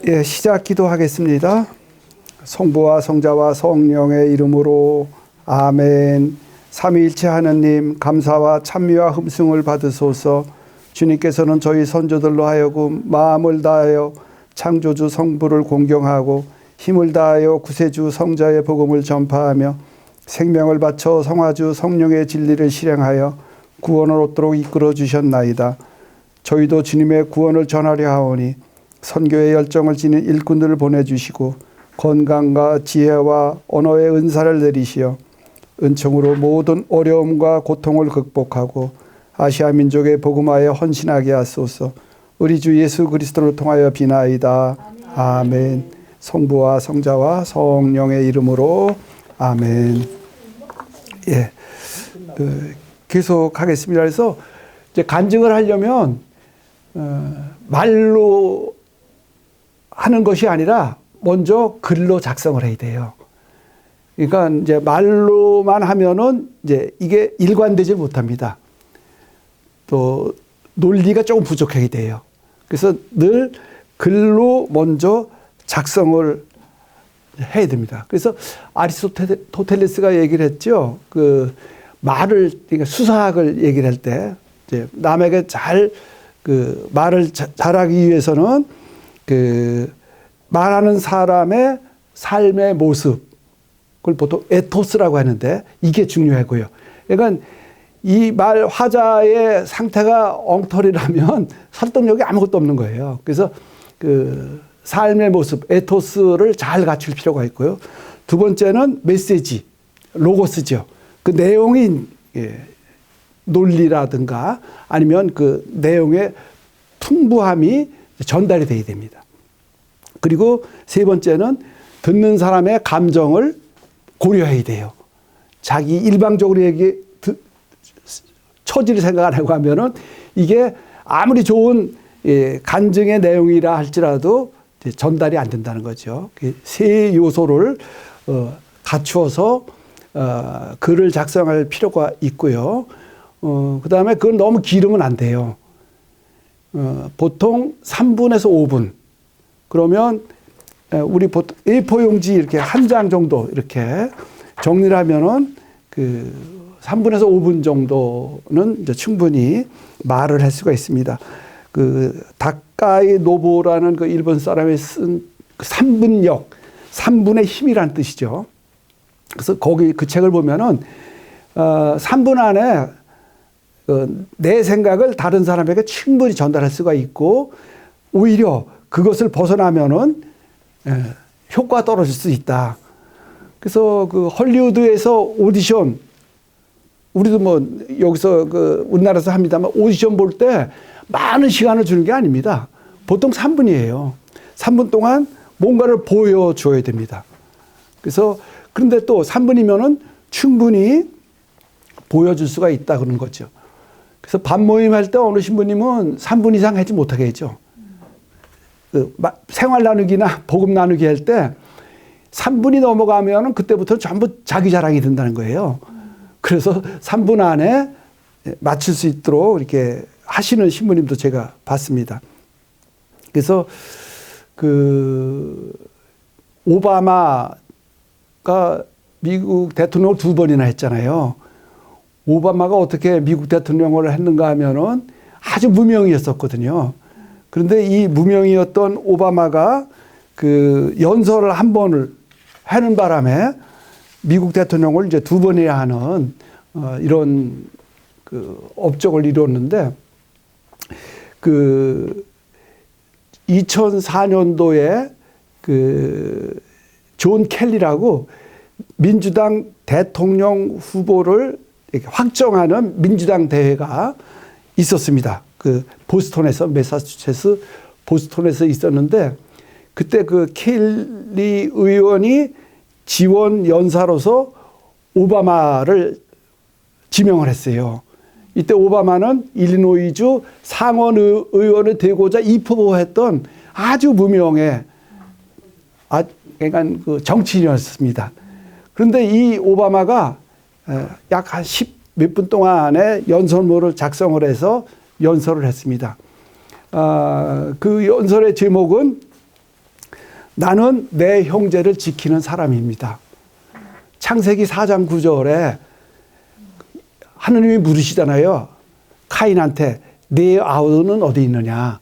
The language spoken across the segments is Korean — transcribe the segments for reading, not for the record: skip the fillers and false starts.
예, 시작 기도하겠습니다. 성부와 성자와 성령의 이름으로 아멘. 삼위일체 하느님, 감사와 찬미와 흠숭을 받으소서. 주님께서는 저희 선조들로 하여금 마음을 다하여 창조주 성부를 공경하고 힘을 다하여 구세주 성자의 복음을 전파하며 생명을 바쳐 성화주 성령의 진리를 실행하여 구원을 얻도록 이끌어 주셨나이다. 저희도 주님의 구원을 전하려 하오니 선교의 열정을 지닌 일꾼들을 보내주시고 건강과 지혜와 언어의 은사를 내리시어 은총으로 모든 어려움과 고통을 극복하고 아시아 민족의 복음화에 헌신하게 하소서. 우리 주 예수 그리스도를 통하여 비나이다. 아멘. 성부와 성자와 성령의 이름으로 아멘. 예, 계속 하겠습니다. 그래서 이제 간증을 하려면 말로 하는 것이 아니라 먼저 글로 작성을 해야 돼요. 그러니까 이제 말로만 하면은 이제 이게 일관되지 못합니다. 또 논리가 조금 부족하게 돼요. 그래서 늘 글로 먼저 작성을 해야 됩니다. 그래서 아리스토텔레스가 얘기를 했죠. 그 말을, 그러니까 수사학을 얘기를 할 때 이제 남에게 그 말을 잘하기 위해서는 그 말하는 사람의 삶의 모습, 그걸 보통 에토스라고 하는데 이게 중요하고요. 그러니까 이 말 화자의 상태가 엉터리라면 설득력이 아무것도 없는 거예요. 그래서 그 삶의 모습, 에토스를 잘 갖출 필요가 있고요. 두 번째는 메시지, 로고스죠. 그 내용이 논리라든가 아니면 그 내용의 풍부함이 전달이 돼야 됩니다. 그리고 세 번째는 듣는 사람의 감정을 고려해야 돼요. 자기 일방적으로 처지를 생각 안 하고 하면은 이게 아무리 좋은 간증의 내용이라 할지라도 전달이 안 된다는 거죠. 세 요소를 갖추어서 글을 작성할 필요가 있고요. 그 다음에 그건 너무 길으면 안 돼요. 보통 3분에서 5분. 그러면 우리 보통 A4 용지 이렇게 한 장 정도 이렇게 정리를 하면은 그 3분에서 5분 정도는 이제 충분히 말을 할 수가 있습니다. 그 다카이 노보라는 그 일본 사람이 쓴 3분역, 3분의 힘이란 뜻이죠. 그래서 거기 그 책을 보면은 3분 안에 내 생각을 다른 사람에게 충분히 전달할 수가 있고 오히려 그것을 벗어나면은 효과가 떨어질 수 있다. 그래서 그 헐리우드에서 오디션, 우리도 뭐 여기서 그 우리나라에서 합니다만 오디션 볼 때 많은 시간을 주는 게 아닙니다. 보통 3분이에요. 3분 동안 뭔가를 보여줘야 됩니다. 그래서 그런데 또 3분이면은 충분히 보여줄 수가 있다 그런 거죠. 그래서 반모임 할 때 어느 신부님은 3분 이상 하지 못하게 했죠. 그 생활 나누기나 복음 나누기 할 때 3분이 넘어가면은 그때부터 전부 자기 자랑이 된다는 거예요. 그래서 3분 안에 맞출 수 있도록 이렇게 하시는 신부님도 제가 봤습니다. 그래서 그 오바마가 미국 대통령을 2번이나 했잖아요. 오바마가 어떻게 미국 대통령을 했는가 하면은 아주 무명이었었거든요. 그런데 이 무명이었던 오바마가 그 연설을 한 번을 하는 바람에 미국 대통령을 이제 2번이나 하는 이런 그 업적을 이뤘는데 그 2004년도에 그 존 켈리라고 민주당 대통령 후보를 이렇게 확정하는 민주당 대회가 있었습니다. 그 보스턴에서, 매사추세츠 보스턴에서 있었는데 그때 그 켈리 의원이 지원 연사로서 오바마를 지명을 했어요. 이때 오바마는 일리노이주 상원 의원이 되고자 입후보했던 아주 무명의 그러니까 그 정치인이었습니다. 그런데 이 오바마가 약 한 10 몇 분 동안에 연설문을 작성을 해서 연설을 했습니다. 그 연설의 제목은 나는 내 형제를 지키는 사람입니다. 창세기 4장 9절에 하느님이 물으시잖아요. 카인한테 네 아우는 어디 있느냐.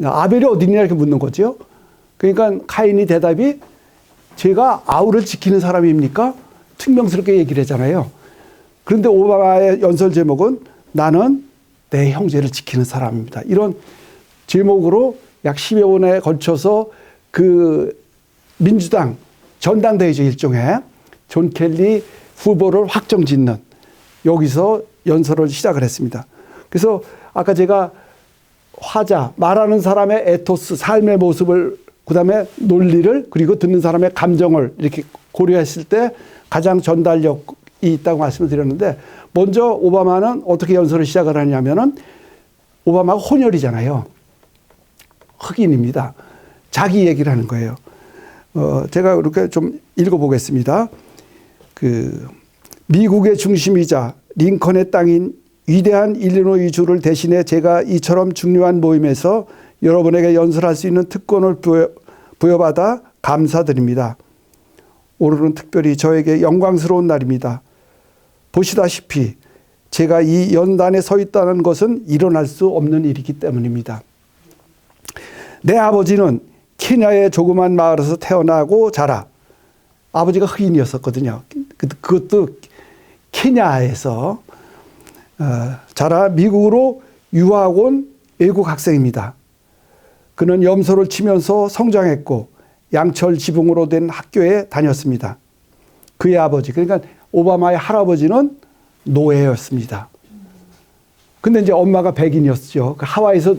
아벨이 어디 있느냐 이렇게 묻는 거죠. 그러니까 카인이 대답이 제가 아우를 지키는 사람입니까? 퉁명스럽게 얘기를 하잖아요. 그런데 오바마의 연설 제목은 나는 내 형제를 지키는 사람입니다. 이런 제목으로 약 10여 번에 걸쳐서 그 민주당 전당대회죠, 일종의 존 켈리 후보를 확정짓는 여기서 연설을 시작을 했습니다. 그래서 아까 제가 화자, 말하는 사람의 에토스, 삶의 모습을, 그 다음에 논리를, 그리고 듣는 사람의 감정을 이렇게 고려했을 때 가장 전달력이 있다고 말씀을 드렸는데, 먼저 오바마는 어떻게 연설을 시작을 하냐면은 오바마가 혼혈이잖아요. 흑인입니다. 자기 얘기를 하는 거예요. 제가 이렇게 좀 읽어보겠습니다. 미국의 중심이자 링컨의 땅인 위대한 일리노이 주를 대신해 제가 이처럼 중요한 모임에서 여러분에게 연설할 수 있는 특권을 부여받아 감사드립니다. 오늘은 특별히 저에게 영광스러운 날입니다. 보시다시피 제가 이 연단에 서 있다는 것은 일어날 수 없는 일이기 때문입니다. 내 아버지는 케냐의 조그만 마을에서 태어나고 자라. 아버지가 흑인이었었거든요. 그것도 케냐에서 자라 미국으로 유학 온 외국 학생입니다. 그는 염소를 치면서 성장했고 양철 지붕으로 된 학교에 다녔습니다. 그의 아버지, 그러니까 오바마의 할아버지는 노예였습니다. 근데 이제 엄마가 백인이었죠. 하와이에서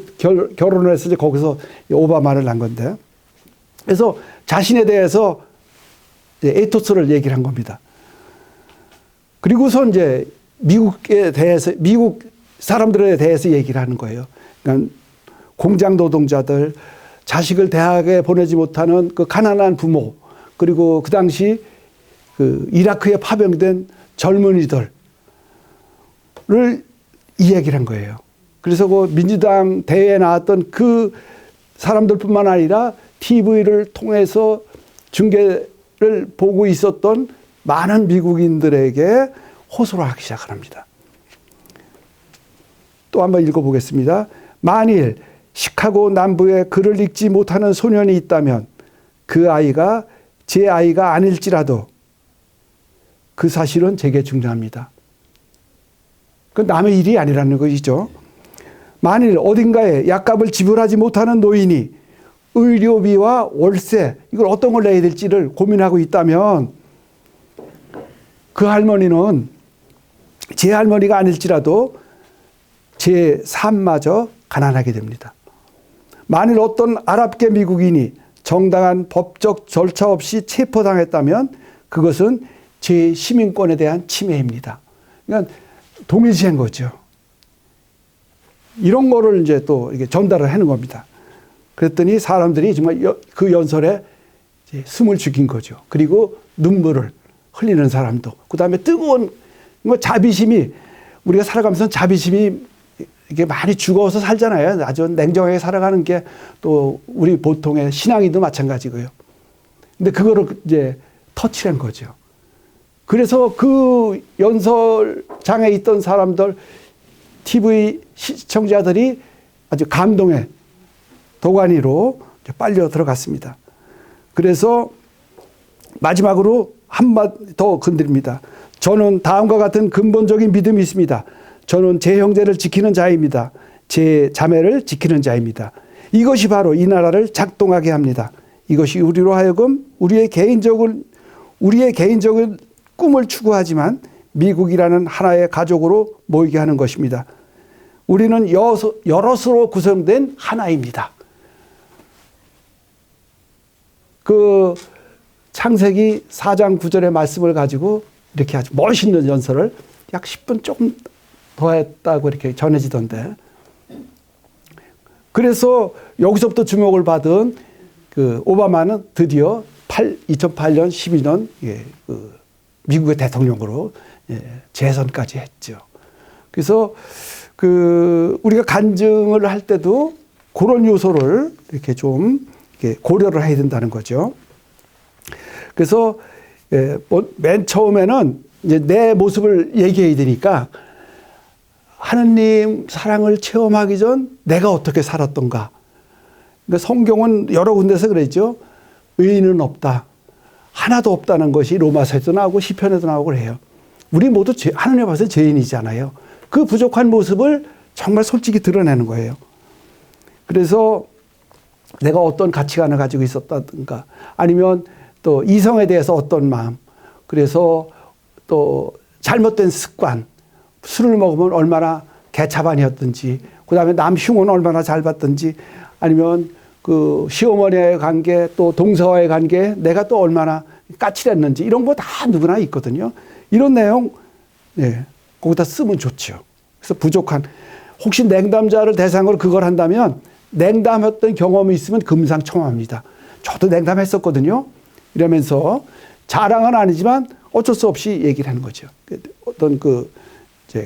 결혼을 해서 이제 거기서 오바마를 낳은 건데. 그래서 자신에 대해서 에토스를 얘기를 한 겁니다. 그리고서 이제 미국에 대해서, 미국 사람들에 대해서 얘기를 하는 거예요. 그러니까 공장 노동자들, 자식을 대학에 보내지 못하는 그 가난한 부모, 그리고 그 당시 그 이라크에 파병된 젊은이들을 이 얘기를 한 거예요. 그래서 그 민주당 대회에 나왔던 그 사람들뿐만 아니라 TV를 통해서 중계를 보고 있었던 많은 미국인들에게 호소를 하기 시작합니다. 또 한번 읽어보겠습니다. 만일 시카고 남부에 글을 읽지 못하는 소년이 있다면 그 아이가 제 아이가 아닐지라도 그 사실은 제게 중요합니다. 그 남의 일이 아니라는 것이죠. 만일 어딘가에 약값을 지불하지 못하는 노인이 의료비와 월세, 이걸 어떤 걸 내야 될지를 고민하고 있다면 그 할머니는 제 할머니가 아닐지라도 제 삶마저 가난하게 됩니다. 만일 어떤 아랍계 미국인이 정당한 법적 절차 없이 체포당했다면 그것은 제 시민권에 대한 침해입니다. 그러니까 동일시한 거죠. 이런 거를 이제 또 이렇게 전달을 하는 겁니다. 그랬더니 사람들이 정말 그 연설에 이제 숨을 죽인 거죠. 그리고 눈물을 흘리는 사람도, 그 다음에 뜨거운 자비심이, 우리가 살아가면서 자비심이 이게 많이 죽어서 살잖아요. 아주 냉정하게 살아가는 게 또 우리 보통의 신앙인도 마찬가지고요. 근데 그거를 이제 터치한 거죠. 그래서 그 연설장에 있던 사람들, TV 시청자들이 아주 감동의 도가니로 빨려 들어갔습니다. 그래서 마지막으로 한마디 더 건드립니다. 저는 다음과 같은 근본적인 믿음이 있습니다. 저는 제 형제를 지키는 자입니다. 제 자매를 지키는 자입니다. 이것이 바로 이 나라를 작동하게 합니다. 이것이 우리로 하여금 우리의 개인적인 꿈을 추구하지만 미국이라는 하나의 가족으로 모이게 하는 것입니다. 우리는 여럿으로 구성된 하나입니다. 그 창세기 4장 9절의 말씀을 가지고 이렇게 아주 멋있는 연설을 약 10분 조금 더 했다고 이렇게 전해지던데. 그래서 여기서부터 주목을 받은 그 오바마는 드디어 2008년 12년 그 미국의 대통령으로 재선까지 했죠. 그래서 그 우리가 간증을 할 때도 그런 요소를 이렇게 좀 이렇게 고려를 해야 된다는 거죠. 그래서 맨 처음에는 이제 내 모습을 얘기해야 되니까 하느님 사랑을 체험하기 전 내가 어떻게 살았던가. 그러니까 성경은 여러 군데서 그랬죠. 의인은 없다. 하나도 없다는 것이 로마서에도 나오고 시편에도 나오고 그래요. 우리 모두 하느님 앞에서 죄인이잖아요. 그 부족한 모습을 정말 솔직히 드러내는 거예요. 그래서 내가 어떤 가치관을 가지고 있었다든가 아니면 또 이성에 대해서 어떤 마음, 그래서 또 잘못된 습관, 술을 먹으면 얼마나 개차반이었든지, 그 다음에 남 흉은 얼마나 잘 봤든지, 아니면 그 시어머니와의 관계, 또 동서와의 관계, 내가 또 얼마나 까칠했는지, 이런 거 다 누구나 있거든요. 이런 내용, 거기다 쓰면 좋죠. 그래서 부족한, 혹시 냉담자를 대상으로 그걸 한다면, 냉담했던 경험이 있으면 금상첨화입니다. 저도 냉담했었거든요. 이러면서 자랑은 아니지만 어쩔 수 없이 얘기를 하는 거죠. 어떤 이제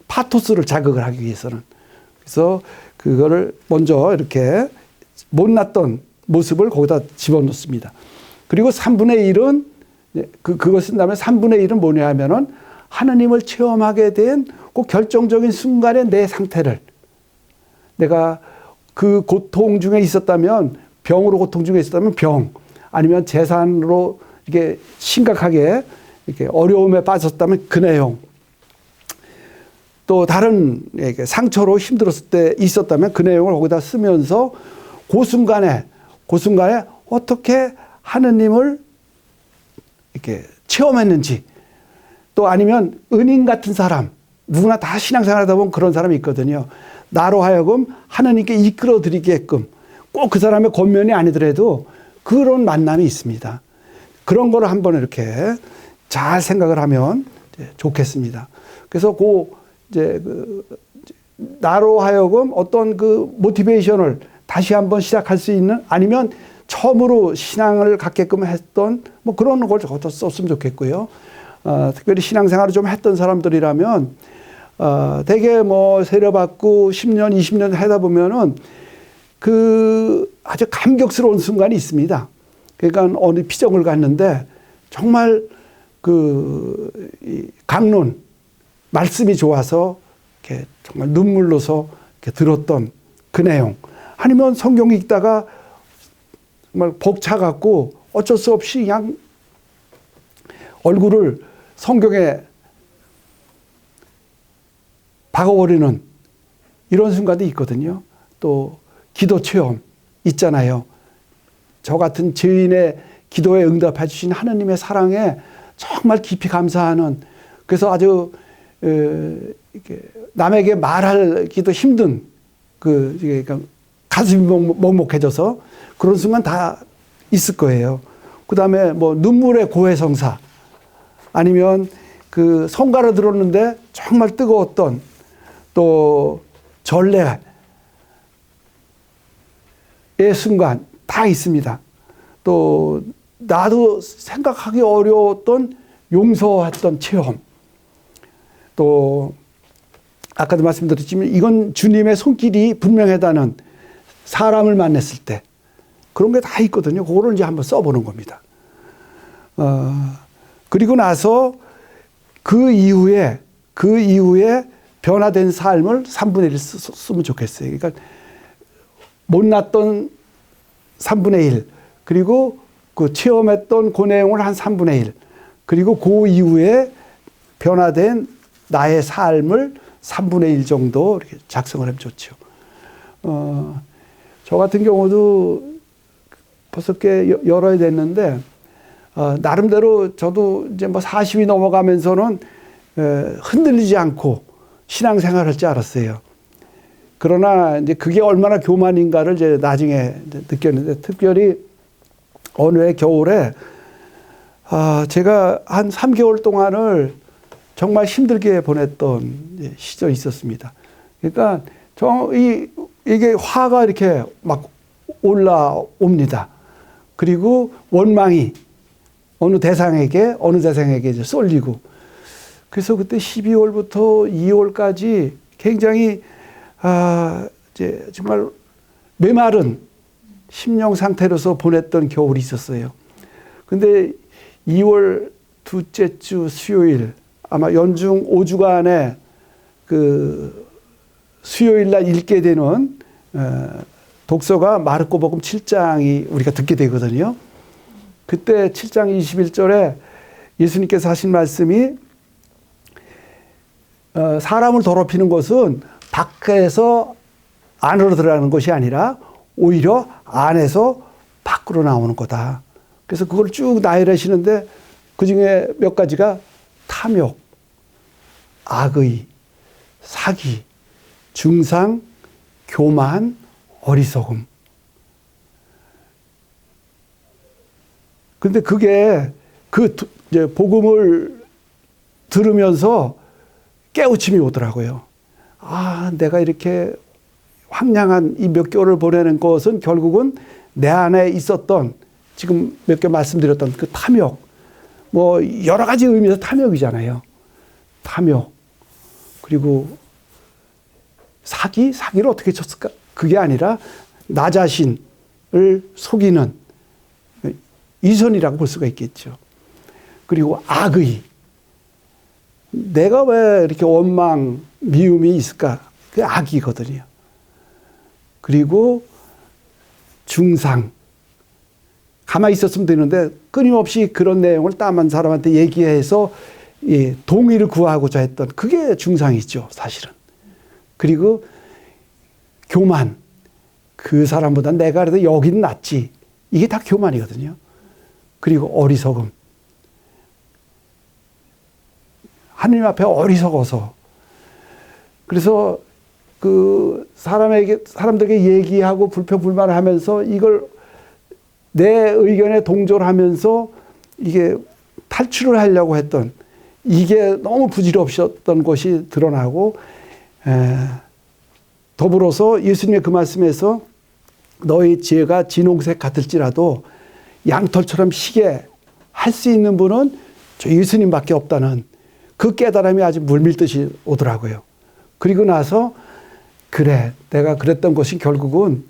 파토스를 자극을 하기 위해서는. 그래서 그거를 먼저 이렇게 못났던 모습을 거기다 집어넣습니다. 그리고 3분의 1은, 그거 쓴 다음에 3분의 1은 뭐냐 하면은 하나님을 체험하게 된 그 결정적인 순간에 내 상태를, 내가 그 고통 중에 있었다면, 병으로 고통 중에 있었다면 병, 아니면 재산으로 이게 심각하게 이렇게 어려움에 빠졌다면 그 내용, 또 다른 상처로 힘들었을 때 있었다면 그 내용을 거기다 쓰면서 그 순간에 어떻게 하느님을 이렇게 체험했는지, 또 아니면 은인 같은 사람, 누구나 다 신앙생활 하다 보면 그런 사람이 있거든요. 나로 하여금 하느님께 이끌어 드리게끔, 꼭 그 사람의 권면이 아니더라도 그런 만남이 있습니다. 그런 거를 한번 이렇게 잘 생각을 하면 좋겠습니다. 그래서 나로 하여금 어떤 그 모티베이션을 다시 한번 시작할 수 있는, 아니면 처음으로 신앙을 갖게끔 했던 뭐 그런 걸 더 썼으면 좋겠고요. 특별히 신앙생활을 좀 했던 사람들이라면 되게 뭐 세례받고 10년, 20년 하다 보면은 그 아주 감격스러운 순간이 있습니다. 그러니까 어느 피정을 갔는데 정말 이 강론 말씀이 좋아서 이렇게 정말 눈물로서 이렇게 들었던 그 내용, 아니면 성경 읽다가 정말 벅차갖고 어쩔 수 없이 그냥 얼굴을 성경에 박아버리는 이런 순간도 있거든요. 또 기도 체험 있잖아요. 저 같은 죄인의 기도에 응답해 주신 하나님의 사랑에 정말 깊이 감사하는, 그래서 이렇게 남에게 말하기도 힘든 그러니까 가슴이 먹먹해져서 그런 순간 다 있을 거예요. 그 다음에 뭐 눈물의 고해성사, 아니면 그 성가를 들었는데 정말 뜨거웠던 또 전례의 순간 다 있습니다. 또 나도 생각하기 어려웠던 용서했던 체험, 또 아까도 말씀드렸지만 이건 주님의 손길이 분명하다는 사람을 만났을 때 그런 게 다 있거든요. 그거를 이제 한번 써보는 겁니다. 그리고 나서 그 이후에 변화된 삶을 3분의 1 쓰면 좋겠어요. 그러니까 못났던 3분의 1, 그리고 그 체험했던 그 내용을 한 3분의 1, 그리고 그 이후에 변화된 나의 삶을 3분의 1 정도 이렇게 작성을 하면 좋죠. 저 같은 경우도 벌써 꽤 열어야 됐는데, 나름대로 저도 이제 뭐 40이 넘어가면서는 흔들리지 않고 신앙생활 할 줄 알았어요. 그러나 이제 그게 얼마나 교만인가를 이제 나중에 느꼈는데, 특별히 어느 해 겨울에 제가 한 3개월 동안을 정말 힘들게 보냈던 시절이 있었습니다. 그러니까 이게 화가 이렇게 막 올라옵니다. 그리고 원망이 어느 대상에게 이제 쏠리고, 그래서 그때 12월부터 2월까지 굉장히 이제 정말 메마른 심령 상태로서 보냈던 겨울이 있었어요. 근데 2월 둘째 주 수요일, 아마 연중 5주간의 그 수요일 날 읽게 되는 독서가 마르코복음 7장이 우리가 듣게 되거든요. 그때 7장 21절에 예수님께서 하신 말씀이 사람을 더럽히는 것은 밖에서 안으로 들어가는 것이 아니라 오히려 안에서 밖으로 나오는 거다. 그래서 그걸 쭉 나열하시는데 그중에 몇 가지가 탐욕, 악의, 사기, 중상, 교만, 어리석음. 근데 그게 그 이제 복음을 들으면서 깨우침이 오더라고요. 아, 내가 이렇게 황량한 이 몇 개월을 보내는 것은 결국은 내 안에 있었던 지금 몇 개 말씀드렸던 그 탐욕, 뭐 여러 가지 의미에서 탐욕이잖아요. 탐욕. 그리고 사기를 어떻게 쳤을까? 그게 아니라 나 자신을 속이는 이선이라고 볼 수가 있겠죠. 그리고 악의. 내가 왜 이렇게 원망, 미움이 있을까? 그게 악이거든요. 그리고 중상. 가만히 있었으면 되는데 끊임없이 그런 내용을 땀한 사람한테 얘기해서 동의를 구하고자 했던 그게 중상이죠, 사실은. 그리고 교만. 그 사람보다 내가 그래도 여기는 낫지. 이게 다 교만이거든요. 그리고 어리석음. 하느님 앞에 어리석어서. 그래서 그 사람들에게 얘기하고 불평불만을 하면서 이걸 내 의견에 동조를 하면서 이게 탈출을 하려고 했던 이게 너무 부질없었던 것이 드러나고, 더불어서 예수님의 그 말씀에서 너희 지혜가 진홍색 같을지라도 양털처럼 희게 할 수 있는 분은 저 예수님밖에 없다는 그 깨달음이 아주 물밀듯이 오더라고요. 그리고 나서 그래, 내가 그랬던 것이 결국은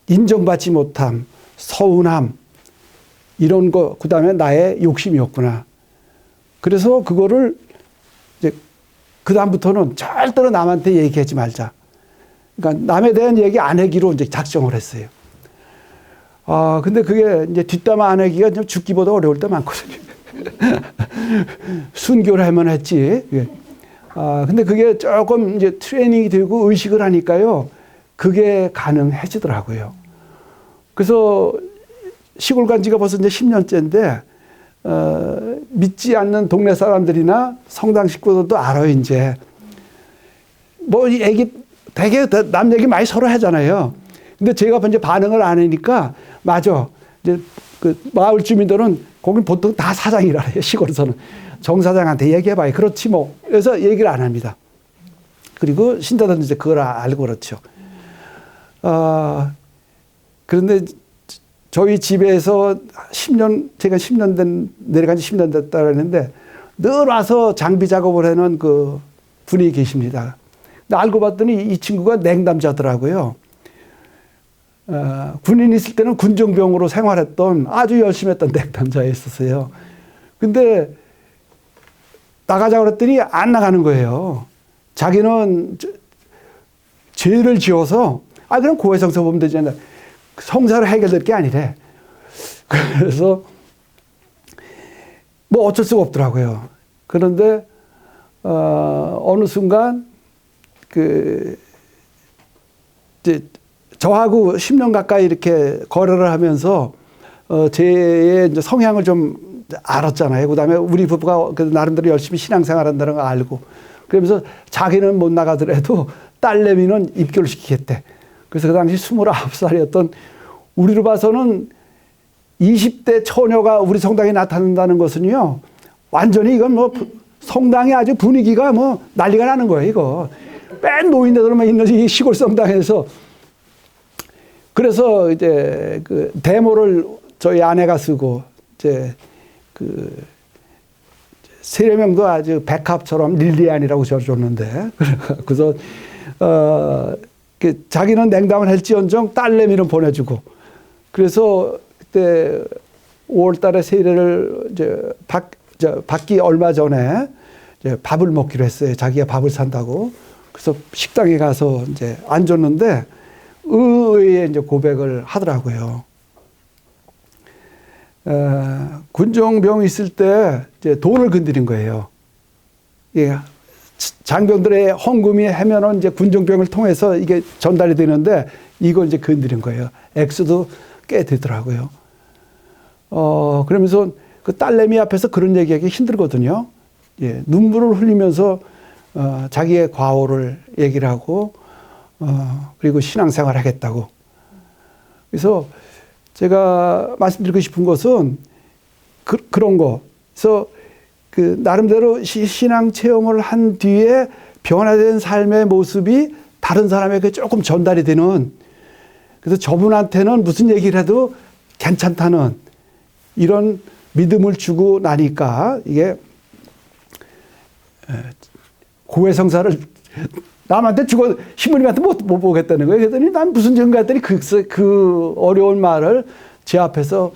인정받지 못함, 서운함, 이런 거, 그 다음에 나의 욕심이었구나. 그래서 그거를 이제 그다음부터는 절대로 남한테 얘기하지 말자. 그러니까 남에 대한 얘기 안 하기로 이제 작정을 했어요. 근데 그게 이제 뒷담 안 하기가 좀 죽기보다 어려울 때 많거든요. 순교를 하면 했지. 근데 그게 조금 이제 트레이닝이 되고 의식을 하니까요. 그게 가능해지더라고요. 그래서 시골 간 지가 벌써 이제 10년째인데, 믿지 않는 동네 사람들이나 성당 식구들도 알아요, 이제. 뭐, 이 애기, 되게 남 얘기 많이 서로 하잖아요. 근데 제가 이제 반응을 안 하니까, 맞아. 이제 그 마을 주민들은 거기 보통 다 사장이라 해요, 시골에서는. 정 사장한테 얘기해봐요. 그렇지 뭐. 그래서 얘기를 안 합니다. 그리고 신자들은 이제 그걸 알고 그렇죠. 그런데 저희 집에서 10년, 제가 10년 내려간 지 10년 됐다 그랬는데 늘 와서 장비 작업을 하는 그 분이 계십니다. 근데 알고 봤더니 이 친구가 냉담자더라고요. 군인 있을 때는 군정병으로 생활했던 아주 열심히 했던 냉담자였었어요. 근데 나가자고 그랬더니 안 나가는 거예요. 자기는 죄를 지어서 그럼 고해성사 보면 되지 않나. 성사로 해결될 게 아니래. 그래서 뭐 어쩔 수가 없더라고요. 그런데 어느 순간 이제 저하고 10년 가까이 이렇게 거래를 하면서 제 이제 성향을 좀 알았잖아요. 그다음에 우리 부부가 나름대로 열심히 신앙생활한다는 걸 알고, 그러면서 자기는 못 나가더라도 딸내미는 입교를 시키겠대. 그래서 그 당시 29살이었던, 우리로 봐서는 20대 처녀가 우리 성당에 나타난다는 것은요, 완전히 이건 뭐 성당이 아주 분위기가 뭐 난리가 나는 거예요, 이거. 맨 노인네들만 있는 이 시골 성당에서. 그래서 이제 그 데모를 저희 아내가 쓰고, 이제 그 세례명도 아주 백합처럼 릴리안이라고 지어줬는데, 그래서 자기는 냉담을 할지언정 딸내미는 보내주고. 그래서 그때 5월 달에 세례를 이제 받기 얼마 전에 이제 밥을 먹기로 했어요. 자기가 밥을 산다고. 그래서 식당에 가서 이제 앉았는데 의외의 이제 고백을 하더라고요. 군종병 있을 때 이제 돈을 건드린 거예요. 예, 장병들의 헌금이 하면은 이제 군종병을 통해서 이게 전달이 되는데 이걸 이제 건드린 거예요. 액수도 꽤 되더라고요. 그러면서 그 딸내미 앞에서 그런 얘기하기 힘들거든요. 예, 눈물을 흘리면서 자기의 과오를 얘기를 하고 그리고 신앙생활 하겠다고. 그래서 제가 말씀드리고 싶은 것은 그런 거. 그래서 그 나름대로 신앙 체험을 한 뒤에 변화된 삶의 모습이 다른 사람에게 조금 전달이 되는, 그래서 저분한테는 무슨 얘기를 해도 괜찮다는 이런 믿음을 주고 나니까 이게 고해성사를 남한테 주고 신부님한테 못 보겠다는 거예요. 그랬더니 난 무슨 증거 했더니 그 어려운 말을 제 앞에서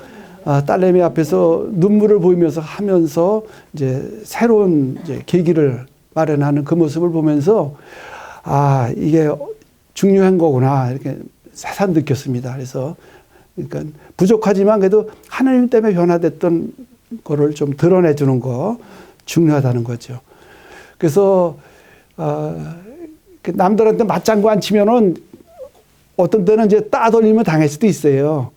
딸내미 앞에서 눈물을 보이면서 하면서 이제 새로운 이제 계기를 마련하는 그 모습을 보면서 이게 중요한 거구나 이렇게 새삼 느꼈습니다. 그래서 그러니까 부족하지만 그래도 하나님 때문에 변화됐던 거를 좀 드러내주는 거 중요하다는 거죠. 그래서 남들한테 맞장구 안 치면은 어떤 때는 이제 따돌림을 당할 수도 있어요.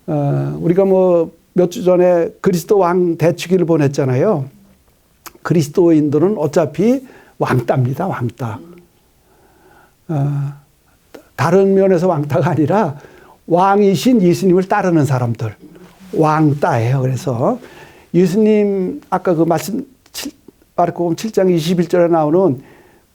우리가 뭐 몇 주 전에 그리스도 왕 대축일을 보냈잖아요. 그리스도인들은 어차피 왕따입니다. 왕따. 다른 면에서 왕따가 아니라 왕이신 예수님을 따르는 사람들. 왕따예요. 그래서 예수님 아까 그 말씀 마르코복음 7장 21절에 나오는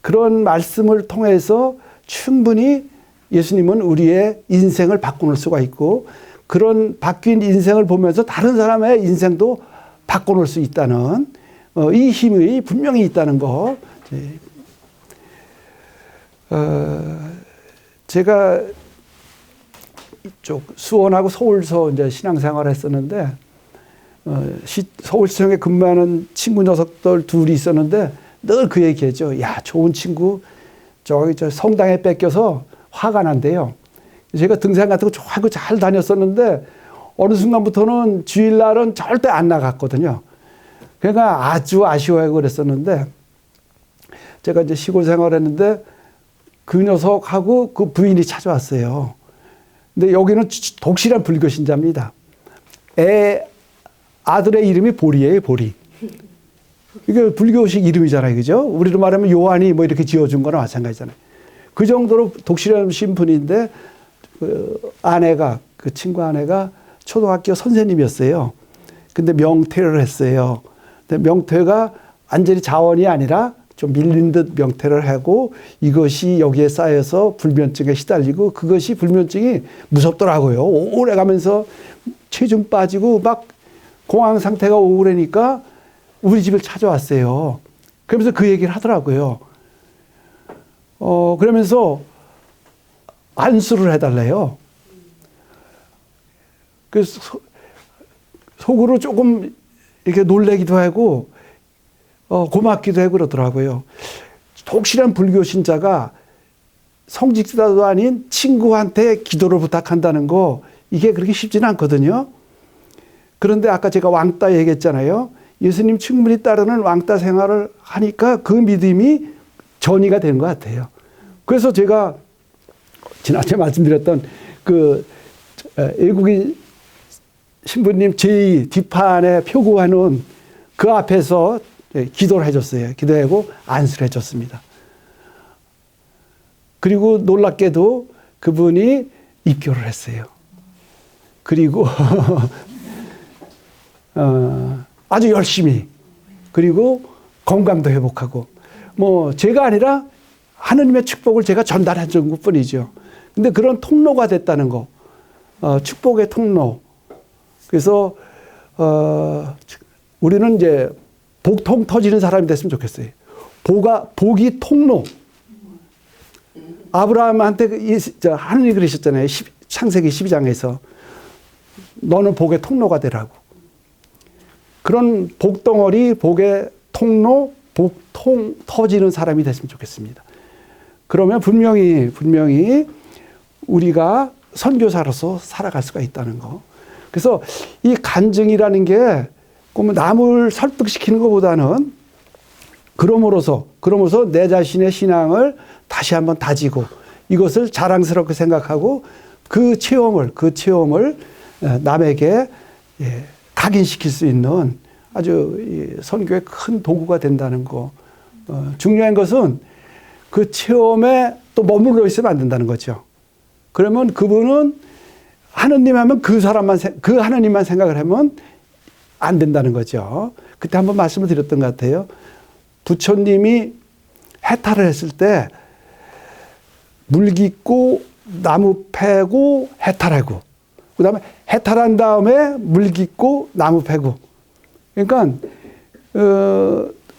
그런 말씀을 통해서 충분히 예수님은 우리의 인생을 바꿔놓을 수가 있고 그런 바뀐 인생을 보면서 다른 사람의 인생도 바꿔놓을 수 있다는 이 힘이 분명히 있다는 거. 제가 이쪽 수원하고 서울서 이제 신앙생활을 했었는데 서울시청에 근무하는 친구 녀석들 둘이 있었는데 늘 그 얘기했죠. 야, 좋은 친구 저기 저 성당에 뺏겨서 화가 난대요. 제가 등산 같은 거 좋아하고 잘 다녔었는데 어느 순간부터는 주일날은 절대 안 나갔거든요. 그러니까 아주 아쉬워하고 그랬었는데 제가 이제 시골 생활했는데 그 녀석하고 그 부인이 찾아왔어요. 근데 여기는 독실한 불교 신자입니다. 아들의 이름이 보리예요, 보리. 이게 불교식 이름이잖아요, 그죠? 우리로 말하면 요한이 뭐 이렇게 지어준 거나 마찬가지잖아요. 그 정도로 독실하신 분인데 그 아내가, 그 친구 아내가 초등학교 선생님이었어요. 근데 명퇴를 했어요. 근데 명퇴가 완전히 자원이 아니라 좀 밀린 듯 명퇴를 하고 이것이 여기에 쌓여서 불면증에 시달리고 그것이 불면증이 무섭더라고요. 오래 가면서 체중 빠지고 막 공황 상태가 오고 그러니까 우리 집을 찾아왔어요. 그러면서 그 얘기를 하더라고요. 그러면서 안수를 해달래요. 그래서 속으로 조금 이렇게 놀래기도 하고 고맙기도 하고 그러더라고요. 독실한 불교 신자가 성직자도 아닌 친구한테 기도를 부탁한다는 거 이게 그렇게 쉽지는 않거든요. 그런데 아까 제가 왕따 얘기했잖아요. 예수님 충분히 따르는 왕따 생활을 하니까 그 믿음이 전이가 된 것 같아요. 그래서 제가 지난주에 말씀드렸던 그 외국인 신부님 제2 뒷판에 표구하는 그 앞에서 기도를 해줬어요. 기도하고 안수를 해줬습니다. 그리고 놀랍게도 그분이 입교를 했어요. 그리고 아주 열심히 그리고 건강도 회복하고 뭐 제가 아니라 하느님의 축복을 제가 전달해 준 것뿐이죠. 근데 그런 통로가 됐다는 거, 축복의 통로. 그래서 우리는 이제 복통 터지는 사람이 됐으면 좋겠어요. 복이 통로. 아브라함한테 하느님이 그러셨잖아요. 창세기 12장에서. 너는 복의 통로가 되라고. 그런 복덩어리, 복의 통로, 복통 터지는 사람이 됐으면 좋겠습니다. 그러면 분명히 우리가 선교사로서 살아갈 수가 있다는 거. 그래서 이 간증이라는 게 꼭 남을 설득시키는 것보다는 그럼으로써 내 자신의 신앙을 다시 한번 다지고 이것을 자랑스럽게 생각하고 그 체험을 남에게 각인시킬 수 있는 아주 선교의 큰 도구가 된다는 거. 중요한 것은 그 체험에 또 머물러 있으면 안 된다는 거죠. 그러면 그분은 하느님 하면 그 하느님만 생각을 하면 안 된다는 거죠. 그때 한번 말씀을 드렸던 것 같아요. 부처님이 해탈을 했을 때 물 깃고 나무 패고 해탈하고 그다음에 해탈한 다음에 물 깃고 나무 패고 그러니까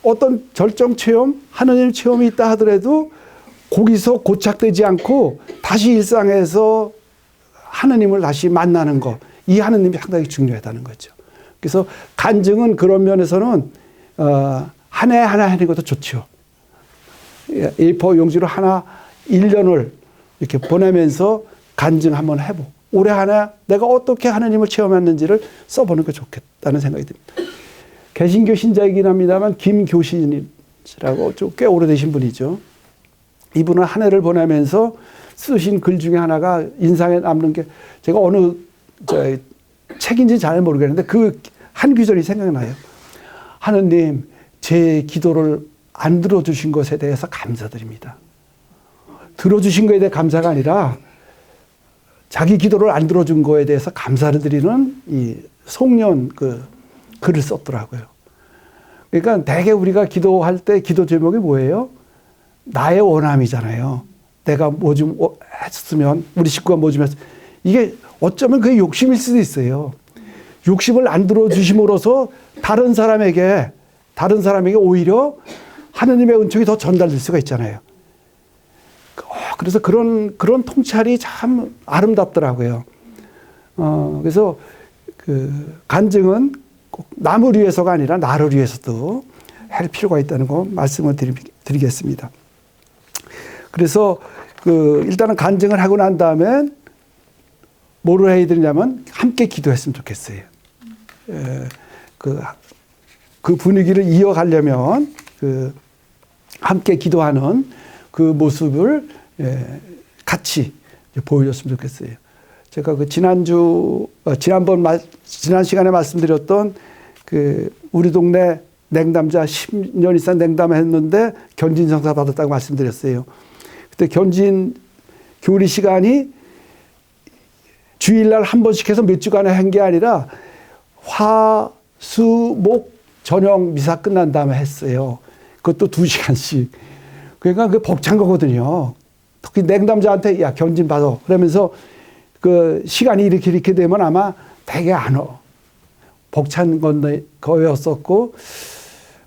어떤 절정 체험, 하느님 체험이 있다 하더라도 거기서 고착되지 않고 다시 일상에서 하느님을 다시 만나는 것, 이 하느님이 상당히 중요하다는 거죠. 그래서 간증은 그런 면에서는 한 해 하나 하는 것도 좋죠. A4 용지로 1년을 이렇게 보내면서 간증 한번 해보고 올해 하나 내가 어떻게 하느님을 체험했는지를 써보는 게 좋겠다는 생각이 듭니다. 개신교 신자이긴 합니다만 김교신이라고 좀 꽤 오래되신 분이죠. 이분은 한 해를 보내면서 쓰신 글 중에 하나가 인상에 남는 게 제가 어느 책인지 잘 모르겠는데 그 한 구절이 생각나요. 하느님, 제 기도를 안 들어주신 것에 대해서 감사드립니다. 들어주신 것에 대해 감사가 아니라 자기 기도를 안 들어준 거에 대해서 감사를 드리는 이 송년 글을 썼더라고요. 그러니까 대개 우리가 기도할 때 기도 제목이 뭐예요? 나의 원함이잖아요. 내가 뭐 좀 했으면, 우리 식구가 뭐 좀 했으면. 이게 어쩌면 그게 욕심일 수도 있어요. 욕심을 안 들어주심으로써 다른 사람에게 오히려 하느님의 은총이 더 전달될 수가 있잖아요. 그래서 그런 통찰이 참 아름답더라고요. 그래서 간증은 꼭 남을 위해서가 아니라 나를 위해서도 할 필요가 있다는 거 말씀을 드리겠습니다. 그래서 일단은 간증을 하고 난 다음에 뭐를 해야 되냐면 함께 기도했으면 좋겠어요. 그 분위기를 이어가려면 함께 기도하는 그 모습을 같이 보여줬으면 좋겠어요. 제가 지난 시간에 말씀드렸던 우리 동네 냉담자 10년 이상 냉담했는데 견진 성사 받았다고 말씀드렸어요. 그때 견진 교리 시간이 주일날 한 번씩 해서 몇 주간에 한 게 아니라 화, 수, 목, 저녁 미사 끝난 다음에 했어요. 그것도 2시간씩. 그러니까 그게 벅찬 거거든요. 특히 냉담자한테 야 견진 받아 그러면서 시간이 이렇게 되면 아마 되게 안 와. 벅찬 거였었고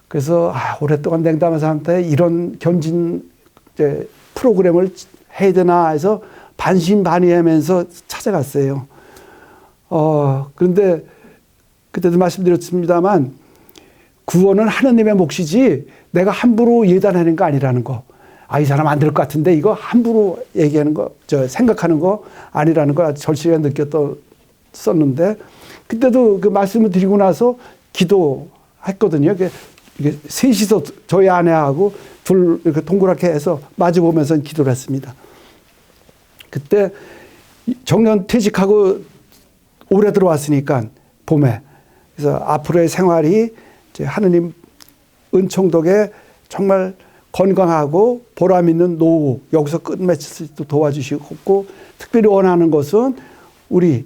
그래서 오랫동안 냉담자한테 이런 견진 프로그램을 해야 되나 해서 반신반의하면서 찾아갔어요. 그런데 그때도 말씀드렸습니다만 구원은 하느님의 몫이지 내가 함부로 예단하는 거 아니라는 거. 이 사람 안 될 것 같은데 이거 함부로 얘기하는 거, 생각하는 거 아니라는 걸 절실하게 느꼈었는데 그때도 그 말씀을 드리고 나서 기도했거든요. 이게 셋이서 저희 아내하고 둘 이렇게 동그랗게 해서 마주보면서 기도를 했습니다. 그때 정년 퇴직하고 올해 들어왔으니까 봄에 그래서 앞으로의 생활이 이제 하느님 은총 덕에 정말 건강하고 보람 있는 노후 여기서 끝맺힐 수 있도록 도와주시고 특별히 원하는 것은 우리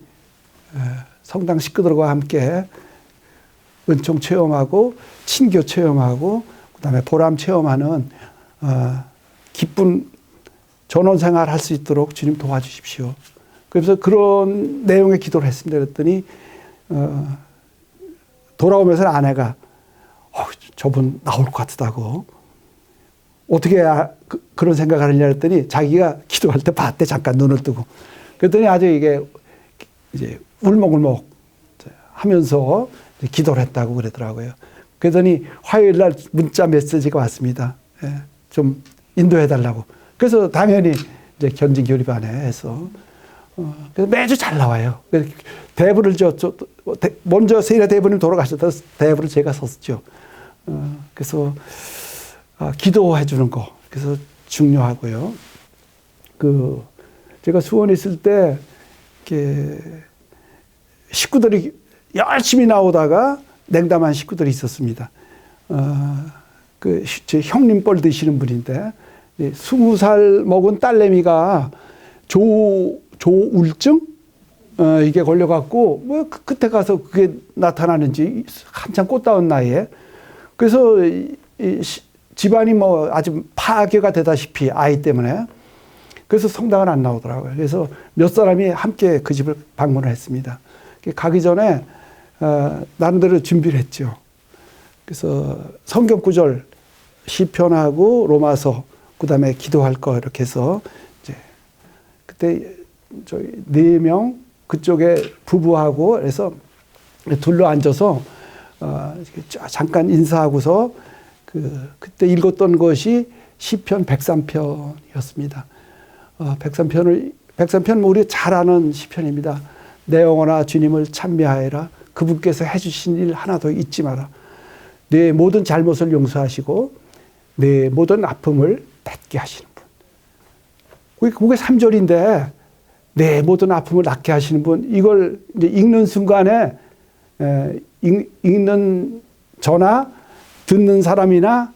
성당 식구들과 함께 은총 체험하고 친교 체험하고 그다음에 보람 체험하는 기쁜 전원생활 할 수 있도록 주님 도와주십시오. 그래서 그런 내용의 기도를 했습니다. 그랬더니 돌아오면서 아내가 저분 나올 것 같다고 어떻게 그런 생각을 하느냐 했더니 자기가 기도할 때 봤대, 잠깐 눈을 뜨고. 그랬더니 아주 이게 이제 울먹울먹 하면서 기도를 했다고 그러더라고요. 그러더니 화요일 날 문자 메시지가 왔습니다. 예, 좀 인도해 달라고. 그래서 당연히 이제 견진 교리반에 해서 그래서 매주 잘 나와요. 대부를 먼저 세례 대부님 돌아가셨다 대부를 제가 썼죠. 그래서 기도해 주는 거 그래서 중요하고요. 제가 수원에 있을 때 이렇게 식구들이 열심히 나오다가 냉담한 식구들이 있었습니다. 제 형님 뻘 드시는 분인데 20살 먹은 딸내미가 조울증 이게 걸려갖고 뭐 그때 가서 그게 나타나는지 한참 꽃다운 나이에 그래서 집안이 뭐 아주 파괴가 되다시피 아이 때문에 그래서 성당은 안 나오더라고요. 그래서 몇 사람이 함께 그 집을 방문을 했습니다. 가기 전에 나름대로 준비를 했죠. 그래서 성경 구절 시편하고 로마서 그다음에 기도할 거 이렇게 해서 이제 그때 저희 4명 그쪽에 부부하고 그래서 둘러 앉아서 잠깐 인사하고서 그때 읽었던 것이 시편 103편이었습니다. 103편 우리 잘 아는 시편입니다. 내 영혼아 주님을 찬미하여라. 그분께서 해주신 일 하나도 잊지 마라. 내 모든 잘못을 용서하시고 내 모든 아픔을 낫게 하시는 분. 그게 3절인데 내 모든 아픔을 낫게 하시는 분. 이걸 이제 읽는 순간에 읽는 저나 듣는 사람이나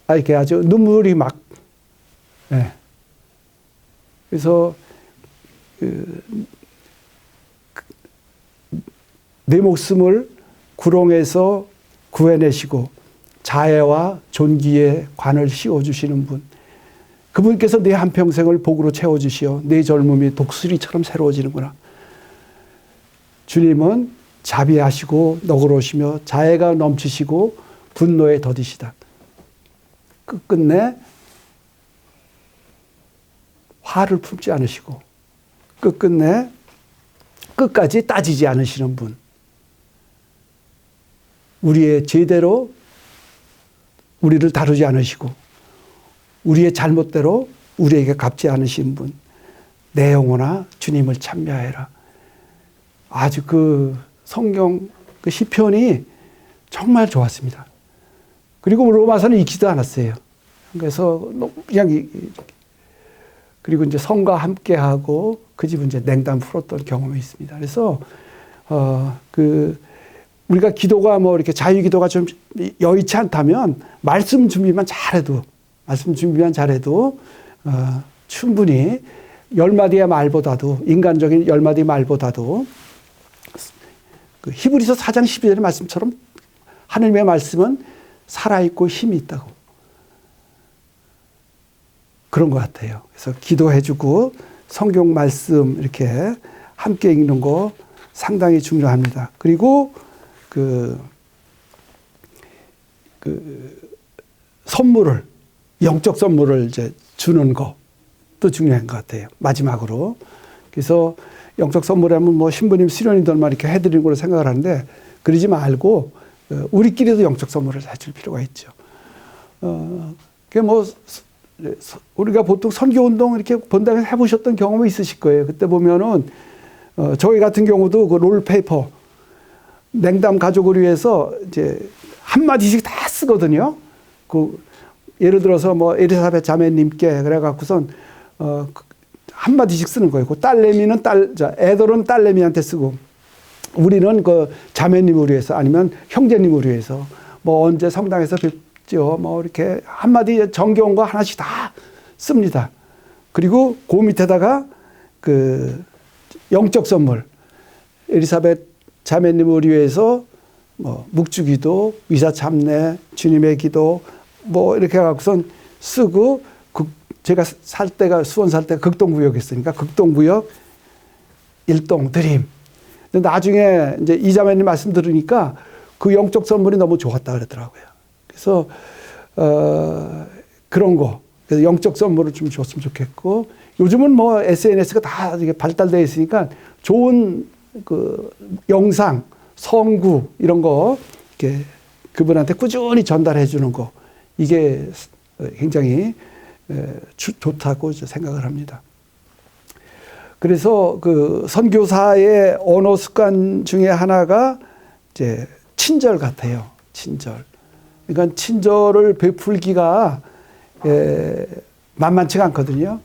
이렇게 아주 눈물이 막. 그래서 내 목숨을 구렁에서 구해내시고 자애와 존귀의 관을 씌워주시는 분. 그분께서 내 한평생을 복으로 채워주시어 내 젊음이 독수리처럼 새로워지는구나. 주님은 자비하시고 너그러우시며 자애가 넘치시고 분노에 더디시다. 끝끝내 화를 품지 않으시고 끝끝내 끝까지 따지지 않으시는 분. 우리의 죄대로 우리를 다루지 않으시고 우리의 잘못대로 우리에게 갚지 않으신 분. 내 영혼아 주님을 찬미하여라. 아주 성경 시편이 정말 좋았습니다. 그리고 로마서는 읽지도 않았어요. 그래서 그냥 그리고 이제 성과 함께하고 그 집은 이제 냉담 풀었던 경험이 있습니다. 그래서 우리가 기도가 뭐 이렇게 자유 기도가 좀 여의치 않다면 말씀 준비만 잘해도 충분히 10마디의 말보다도 인간적인 10마디 말보다도 히브리서 4장 12절의 말씀처럼 하나님의 말씀은 살아있고 힘이 있다고. 그런 것 같아요. 그래서 기도해주고 성경 말씀 이렇게 함께 읽는 거 상당히 중요합니다. 그리고 선물을, 영적 선물을 이제 주는 것도 중요한 것 같아요. 마지막으로. 그래서 영적 선물하면 뭐 신부님, 수련이들만 이렇게 해드리는 걸로 생각을 하는데 그러지 말고 우리끼리도 영적 선물을 해줄 필요가 있죠. 그게 뭐 우리가 보통 선교운동 이렇게 본당에서 해보셨던 경험이 있으실 거예요. 그때 보면은 저희 같은 경우도 그 롤페이퍼 냉담 가족을 위해서 이제 한마디씩 다 쓰거든요. 예를 들어서 뭐 에리사벳 자매님께 그래갖고선 한마디씩 쓰는 거예요. 그 딸내미는 애들은 딸내미한테 쓰고 우리는 그 자매님을 위해서 아니면 형제님을 위해서 뭐 언제 성당에서 뵙죠. 뭐 이렇게 한마디 정겨운 거 하나씩 다 씁니다. 그리고 그 밑에다가 영적 선물 에리사벳 자매님을 위해서 뭐 묵주기도, 위사참내, 주님의 기도 뭐 이렇게 해갖고선 쓰고 제가 수원 살 때가 극동구역이었으니까 극동구역 일동 드림. 근데 나중에 이제 이 자매님 말씀 들으니까 그 영적 선물이 너무 좋았다 그러더라고요. 그래서 그런 거. 그래서 영적 선물을 좀 줬으면 좋겠고, 요즘은 뭐 SNS가 다 이게 발달되어 있으니까 좋은 그 영상, 성구 이런 거 이렇게 그분한테 꾸준히 전달해 주는 거, 이게 굉장히 좋다고 생각을 합니다. 그래서 그 선교사의 언어 습관 중에 하나가 이제 친절 같아요. 친절. 그러니까 친절을 베풀기가 만만치가 않거든요.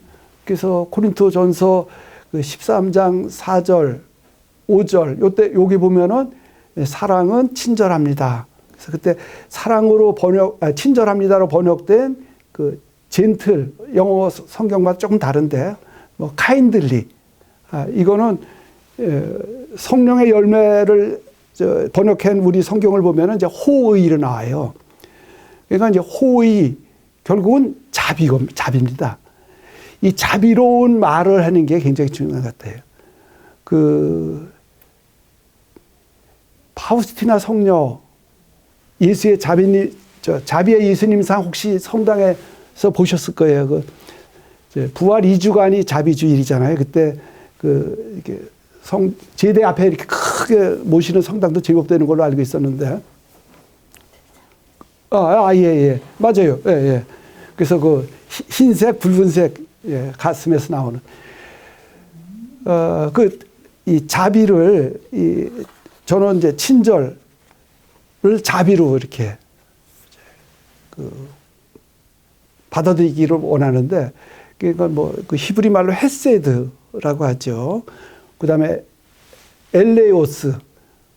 그래서 고린토전서 13장 4절, 5절 요때 여기 보면은 사랑은 친절합니다. 그래서 그때 사랑으로 친절합니다로 번역된 그 젠틀, 영어 성경과 조금 다른데 뭐 카인들리, 이거는 성령의 열매를 번역한 우리 성경을 보면은 이제 호의로 나와요. 그러니까 이제 호의, 결국은 자비입니다. 이 자비로운 말을 하는 게 굉장히 중요한 것 같아요. 그 파우스티나 성녀, 예수의 자비의 예수님상 혹시 성당에서 보셨을 거예요. 그 부활 2주간이 자비주일이잖아요. 그때 이렇게 제대 앞에 이렇게 크게 모시는 성당도 제법되는 걸로 알고 있었는데. 예. 맞아요. 예. 그래서 그 흰색, 붉은색, 가슴에서 나오는. 이 자비를, 저는 이제 친절을 자비로 이렇게 받아들이기를 원하는데, 그러니까 뭐 그 히브리 말로 헤세드라고 하죠. 그 다음에 엘레오스.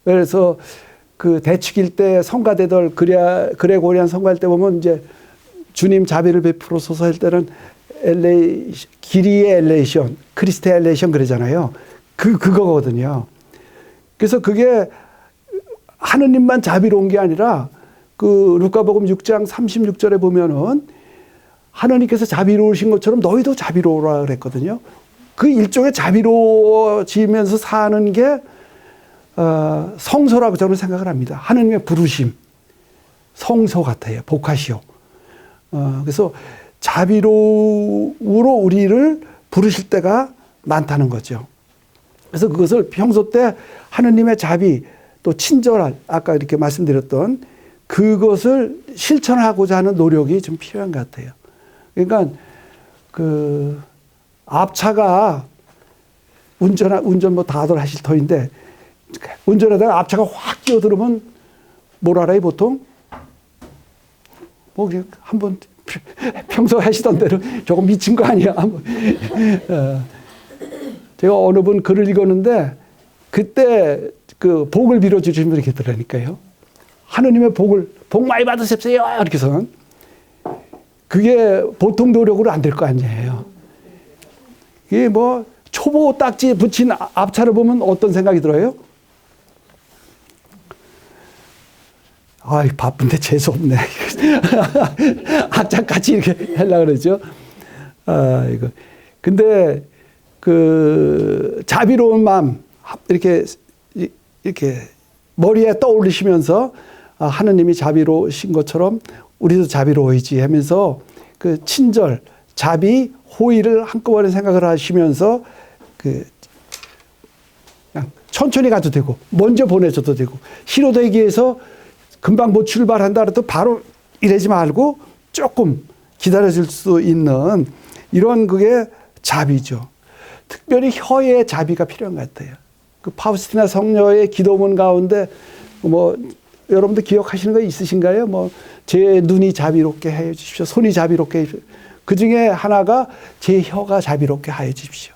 그래서 그 대축일 때 성가대들 그레고리안 성가할 때 보면 이제 주님 자비를 베풀어소서 할 때는 기리의 엘레이션, 크리스테 엘레이션 그러잖아요. 그거거든요. 그래서 그게 하느님만 자비로운 게 아니라 그 루카복음 6장 36절에 보면은 하나님께서 자비로우신 것처럼 너희도 자비로우라 그랬거든요. 그 일종의 자비로워지면서 사는 게 성소라고 저는 생각을 합니다. 하나님의 부르심, 성소 같아요. 보카시오. 그래서 자비로우로 우리를 부르실 때가 많다는 거죠. 그래서 그것을 평소 때 하느님의 자비, 또 친절한, 아까 이렇게 말씀드렸던 그것을 실천하고자 하는 노력이 좀 필요한 것 같아요. 그러니까 그 앞차가 운전 뭐 다들 하실 터인데, 운전하다가 앞차가 확 끼어들으면 뭘 알아요, 보통? 뭐 그냥 한번 평소 하시던 대로 조금 미친 거 아니야? 제가 어느 분 글을 읽었는데 그때 그 복을 빌어주시는 분이 계시더라니까요. 하느님의 복 많이 받으십시오. 이렇게 해서 그게 보통 노력으로 안 될 거 아니에요. 이게 뭐 초보 딱지 붙인 앞차를 보면 어떤 생각이 들어요? 아이, 바쁜데 재수없네. 악착같이 이렇게 하려고 그러죠. 이거. 근데 그 자비로운 마음, 이렇게 머리에 떠올리시면서 하느님이 자비로우신 것처럼 우리도 자비로워야지 하면서 그 친절, 자비, 호의를 한꺼번에 생각을 하시면서 그냥 천천히 가도 되고 먼저 보내줘도 되고 실어대기에서 금방 뭐 출발한다 해도 바로 이러지 말고 조금 기다려줄 수 있는 이런 그게 자비죠. 특별히 혀의 자비가 필요한 것 같아요. 그 파우스티나 성녀의 기도문 가운데 뭐 여러분들 기억하시는 거 있으신가요? 뭐 제 눈이 자비롭게 하여 주십시오. 손이 자비롭게 해 주십시오. 그 중에 하나가 제 혀가 자비롭게 하여 주십시오.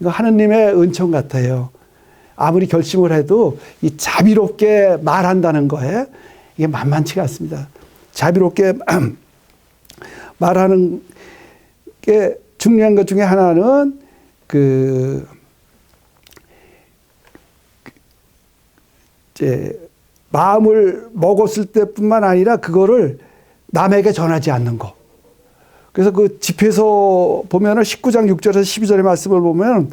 이거 하느님의 은총 같아요. 아무리 결심을 해도 이 자비롭게 말한다는 거에 이게 만만치가 않습니다. 자비롭게 말하는 게 중요한 것 중에 하나는 이제 마음을 먹었을 때뿐만 아니라 그거를 남에게 전하지 않는 거. 그래서 그 집회서 보면은 19장 6절에서 12절의 말씀을 보면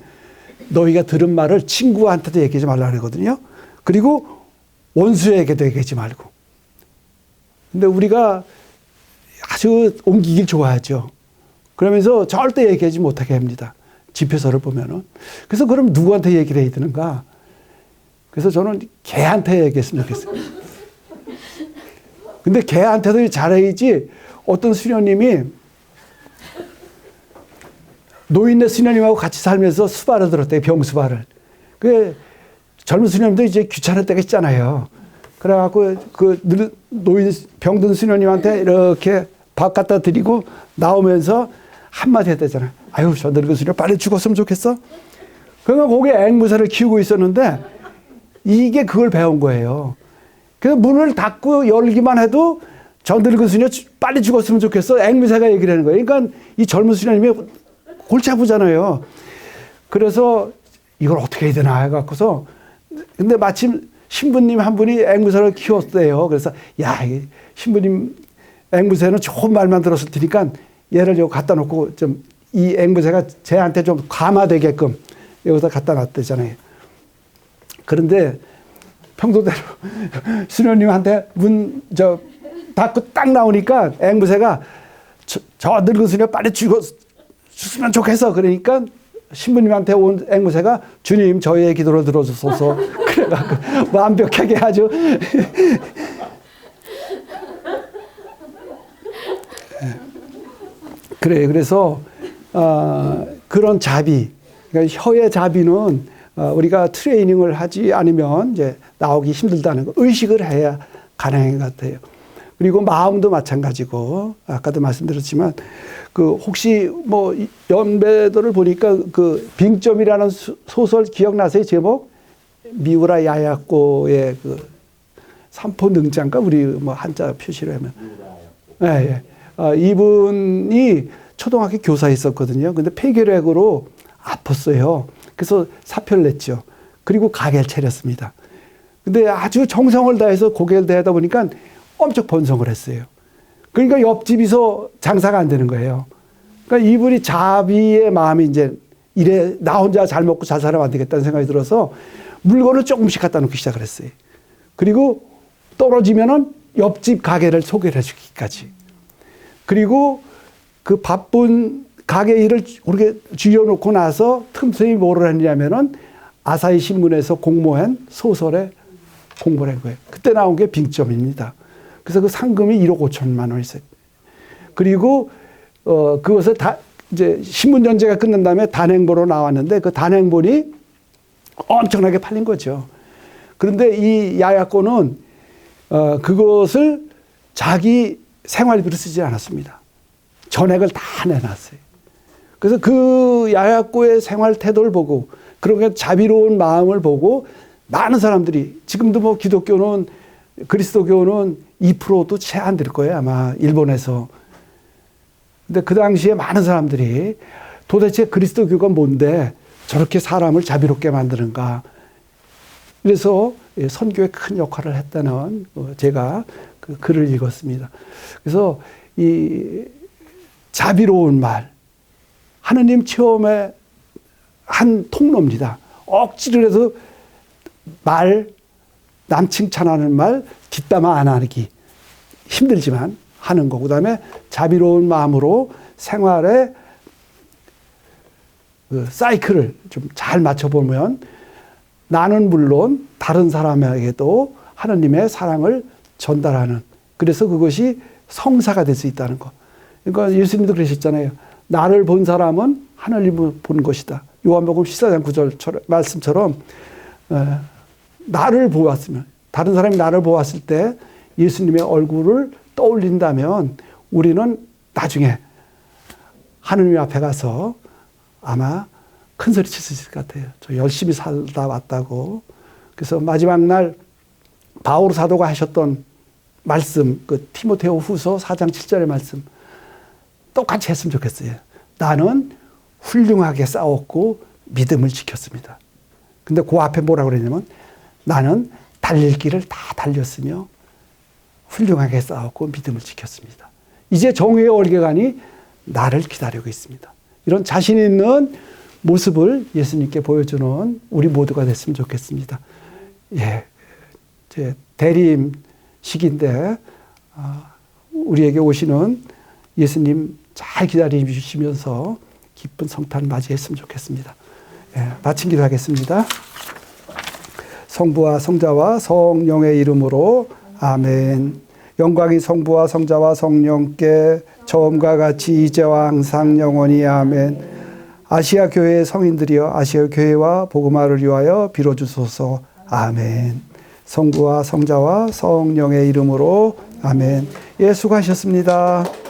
너희가 들은 말을 친구한테도 얘기하지 말라 그러거든요. 그리고 원수에게도 얘기하지 말고. 근데 우리가 아주 옮기길 좋아하죠. 그러면서 절대 얘기하지 못하게 합니다. 지표서를 보면은. 그래서 그럼 누구한테 얘기를 해야 되는가? 그래서 저는 개한테 얘기했으면 좋겠어요. 근데 개한테도 잘해야지. 어떤 수녀님이 노인네 수녀님하고 같이 살면서 수발을 들었대요. 병수발을. 그 젊은 수녀님도 이제 귀찮을 때가 있잖아요. 그래갖고 그 노인 병든 수녀님한테 이렇게 밥 갖다 드리고 나오면서 한마디 했다잖아요. 아유, 저 늙은 수녀 빨리 죽었으면 좋겠어. 그러니까 거기에 앵무새를 키우고 있었는데 이게 그걸 배운 거예요. 그래서 문을 닫고 열기만 해도 저 늙은 수녀 빨리 죽었으면 좋겠어. 앵무새가 얘기를 하는 거예요. 그러니까 이 젊은 수녀님이 골치 아프잖아요. 그래서 이걸 어떻게 해야 되나 해갖고서 근데 마침 신부님 한 분이 앵무새를 키웠대요. 그래서 야, 신부님 앵무새는 좋은 말만 들었을 테니까 얘를 여기 갖다 놓고 좀 이 앵무새가 쟤한테 좀 감화되게끔 여기다 갖다 놨대잖아요. 그런데 평소대로 수녀님한테 문 닫고 딱 나오니까 앵무새가 저 늙은 수녀 빨리 죽으면 좋겠어. 그러니까 신부님한테 온 앵무새가 주님 저희의 기도를 들어주소서. 그래갖고 완벽하게 아주 그래. 그래서 그런 자비, 그러니까 혀의 자비는 우리가 트레이닝을 하지 않으면 이제 나오기 힘들다는 거, 의식을 해야 가능한 것 같아요. 그리고 마음도 마찬가지고 아까도 말씀드렸지만 그 혹시 뭐 연배들을 보니까 그 빙점이라는 소설 기억나세요? 제목 미우라 야야꼬의 그 삼포능자인가 우리 뭐 한자 표시로 하면 예, 예. 이분이 초등학교 교사였었거든요. 근데 폐결핵으로 아팠어요. 그래서 사표를 냈죠. 그리고 가게를 차렸습니다. 근데 아주 정성을 다해서 고개를 대다 보니까 엄청 번성을 했어요. 그러니까 옆집에서 장사가 안 되는 거예요. 그러니까 이분이 자비의 마음이 이제 이래 나 혼자 잘 먹고 잘 살아면 안 되겠다는 생각이 들어서 물건을 조금씩 갖다 놓기 시작을 했어요. 그리고 떨어지면은 옆집 가게를 소개를 해주기까지. 그리고 그 바쁜 가게 일을 그렇게 쥐어놓고 나서 틈새에 뭐를 했냐면은 아사히 신문에서 공모한 소설에 공부를 한 거예요. 그때 나온 게 빙점입니다. 그래서 그 상금이 1억 5천만 원이었어요. 그리고 그것을 다 이제 신문전제가 끝난 다음에 단행본으로 나왔는데 그 단행본이 엄청나게 팔린 거죠. 그런데 이 야야꼬는 그것을 자기 생활비로 쓰지 않았습니다. 전액을 다 내놨어요. 그래서 그 야야꼬의 생활 태도를 보고 그렇게 자비로운 마음을 보고 많은 사람들이 지금도 뭐 기독교는 그리스도교는 2%도 채 안 될 거예요. 아마 일본에서. 근데 그 당시에 많은 사람들이 도대체 그리스도교가 뭔데 저렇게 사람을 자비롭게 만드는가. 그래서 선교에 큰 역할을 했다는 제가 그 글을 읽었습니다. 그래서 이 자비로운 말, 하느님 체험의 한 통로입니다. 억지로 해서 남 칭찬하는 말, 뒷담화 안 하기. 힘들지만 하는 거고. 그 다음에 자비로운 마음으로 생활의 그 사이클을 좀 잘 맞춰보면 나는 물론 다른 사람에게도 하느님의 사랑을 전달하는. 그래서 그것이 성사가 될 수 있다는 거. 그러니까 예수님도 그러셨잖아요. 나를 본 사람은 하느님을 본 것이다. 요한복음 14장 9절 말씀처럼 나를 보았으면 다른 사람이 나를 보았을 때 예수님의 얼굴을 떠올린다면 우리는 나중에 하느님 앞에 가서 아마 큰 소리 칠 수 있을 것 같아요. 저 열심히 살다 왔다고. 그래서 마지막 날 바울 사도가 하셨던 말씀, 그 티모테오 후서 4장 7절의 말씀 똑같이 했으면 좋겠어요. 나는 훌륭하게 싸웠고 믿음을 지켰습니다. 근데 그 앞에 뭐라고 그랬냐면 나는 달릴 길을 다 달렸으며 훌륭하게 싸웠고 믿음을 지켰습니다. 이제 정의의 월계관이 나를 기다리고 있습니다. 이런 자신 있는 모습을 예수님께 보여주는 우리 모두가 됐으면 좋겠습니다. 예, 제 대림 시기인데 우리에게 오시는 예수님 잘 기다리시면서 기쁜 성탄 맞이했으면 좋겠습니다. 예, 마친 기도하겠습니다. 성부와 성자와 성령의 이름으로 아멘. 영광이 성부와 성자와 성령께 처음과 같이 이제와 항상 영원히 아멘. 아시아 교회의 성인들이여 아시아 교회와 복음화를 위하여 빌어주소서. 아멘. 성부와 성자와 성령의 이름으로 아멘. 예, 수고하셨습니다.